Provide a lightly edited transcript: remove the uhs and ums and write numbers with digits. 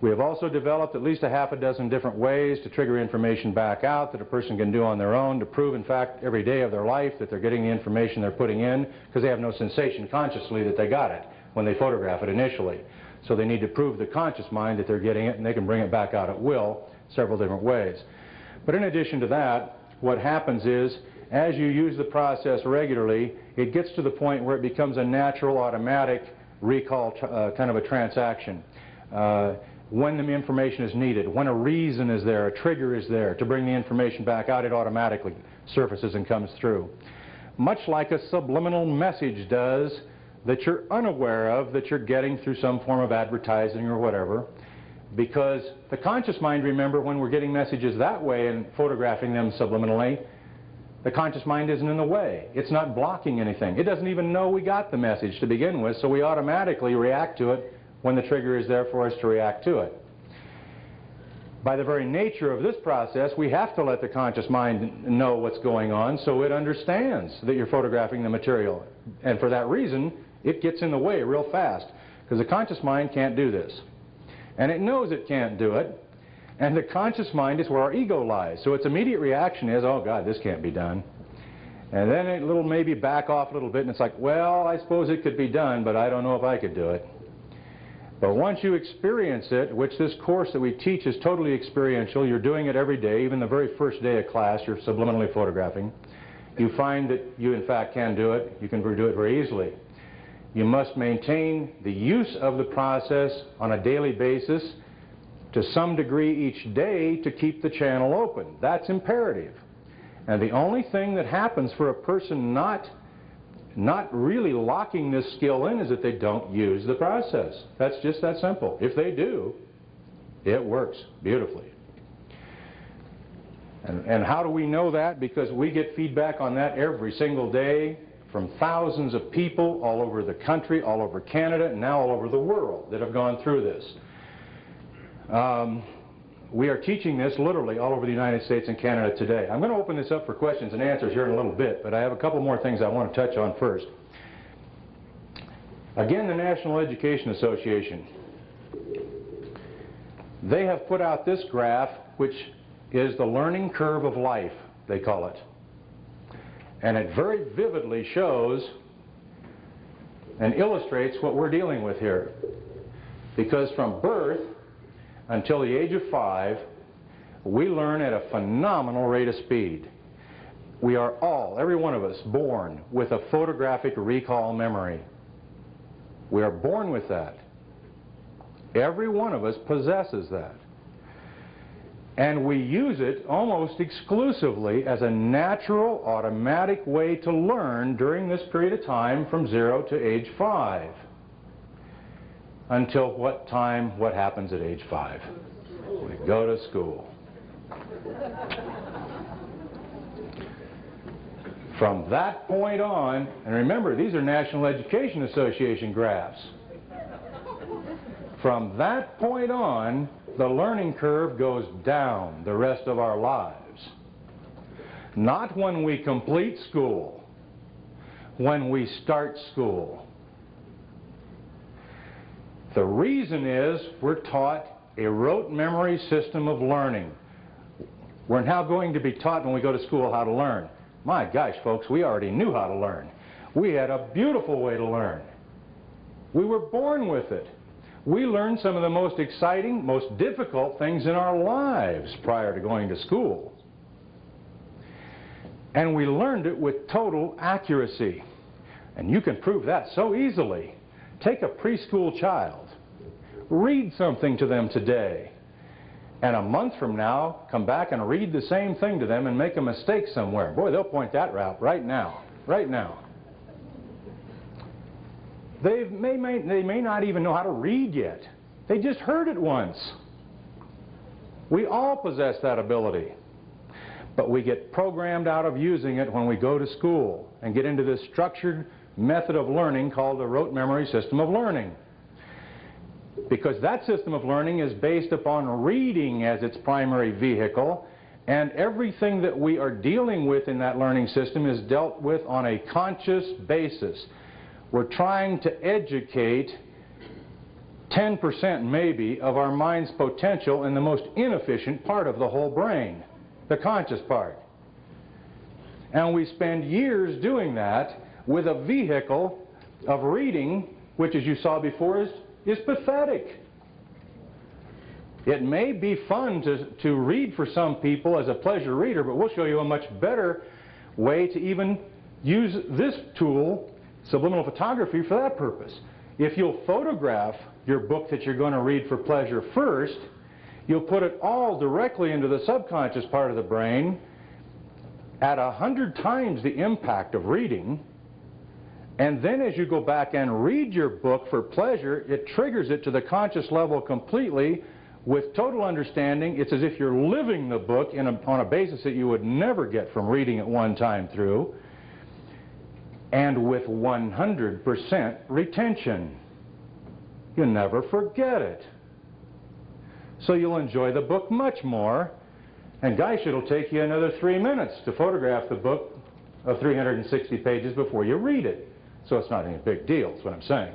We have also developed at least a half a dozen different ways to trigger information back out that a person can do on their own to prove, in fact, every day of their life that they're getting the information they're putting in, because they have no sensation consciously that they got it when they photograph it initially. So they need to prove the conscious mind that they're getting it, and they can bring it back out at will several different ways. But in addition to that, what happens is, as you use the process regularly, it gets to the point where it becomes a natural, automatic recall kind of a transaction. When the information is needed, when a reason is there, a trigger is there to bring the information back out, it automatically surfaces and comes through. Much like a subliminal message does that you're unaware of, that you're getting through some form of advertising or whatever. Because the conscious mind, remember, when we're getting messages that way and photographing them subliminally, the conscious mind isn't in the way. It's not blocking anything. It doesn't even know we got the message to begin with, so we automatically react to it when the trigger is there for us to react to it. By the very nature of this process, we have to let the conscious mind know what's going on so it understands that you're photographing the material. And for that reason, it gets in the way real fast, because the conscious mind can't do this. And it knows it can't do it, and the conscious mind is where our ego lies. So its immediate reaction is, oh God, this can't be done. And then it'll maybe back off a little bit, and it's like, well, I suppose it could be done, but I don't know if I could do it. But once you experience it, which this course that we teach is totally experiential, you're doing it every day, even the very first day of class, you're subliminally photographing, you find that you in fact can do it. You can do it very easily. You must maintain the use of the process on a daily basis to some degree each day to keep the channel open. That's imperative. And the only thing that happens for a person not really locking this skill in is that they don't use the process. That's just that simple. If they do, it works beautifully. And how do we know that? Because we get feedback on that every single day from thousands of people all over the country, all over Canada, and now all over the world that have gone through this. We are teaching this literally all over the United States and Canada today. I'm going to open this up for questions and answers here in a little bit, but I have a couple more things I want to touch on first. Again, the National Education Association. They have put out this graph, which is the learning curve of life, they call it. And it very vividly shows and illustrates what we're dealing with here. Because from birth until the age of 5, we learn at a phenomenal rate of speed. We are all, every one of us, born with a photographic recall memory. We are born with that. Every one of us possesses that. And we use it almost exclusively as a natural, automatic way to learn during this period of time from 0 to age 5. Until what time, what happens at age 5? We go to school. From that point on, and remember, these are National Education Association graphs. From that point on, the learning curve goes down the rest of our lives. Not when we complete school, when we start school. The reason is we're taught a rote memory system of learning. We're now going to be taught when we go to school how to learn. My gosh, folks, we already knew how to learn. We had a beautiful way to learn. We were born with it. We learned some of the most exciting, most difficult things in our lives prior to going to school. And we learned it with total accuracy. And you can prove that so easily. Take a preschool child, read something to them today, and a month from now, come back and read the same thing to them and make a mistake somewhere. Boy, they'll point that out right now, right now. They may not even know how to read yet. They just heard it once. We all possess that ability. But we get programmed out of using it when we go to school and get into this structured method of learning called the rote memory system of learning. Because that system of learning is based upon reading as its primary vehicle, and everything that we are dealing with in that learning system is dealt with on a conscious basis. We're trying to educate 10% maybe of our mind's potential in the most inefficient part of the whole brain, the conscious part. And we spend years doing that with a vehicle of reading, which, as you saw before, is pathetic. It may be fun to read for some people as a pleasure reader, but we'll show you a much better way to even use this tool, subliminal photography, for that purpose. If you'll photograph your book that you're going to read for pleasure first, you'll put it all directly into the subconscious part of the brain at 100 times the impact of reading, and then as you go back and read your book for pleasure, it triggers it to the conscious level completely with total understanding. It's as if you're living the book on a basis that you would never get from reading it one time through, and with 100% retention. You never forget it. So you'll enjoy the book much more. And gosh, it'll take you another 3 minutes to photograph the book of 360 pages before you read it. So it's not any big deal, is what I'm saying.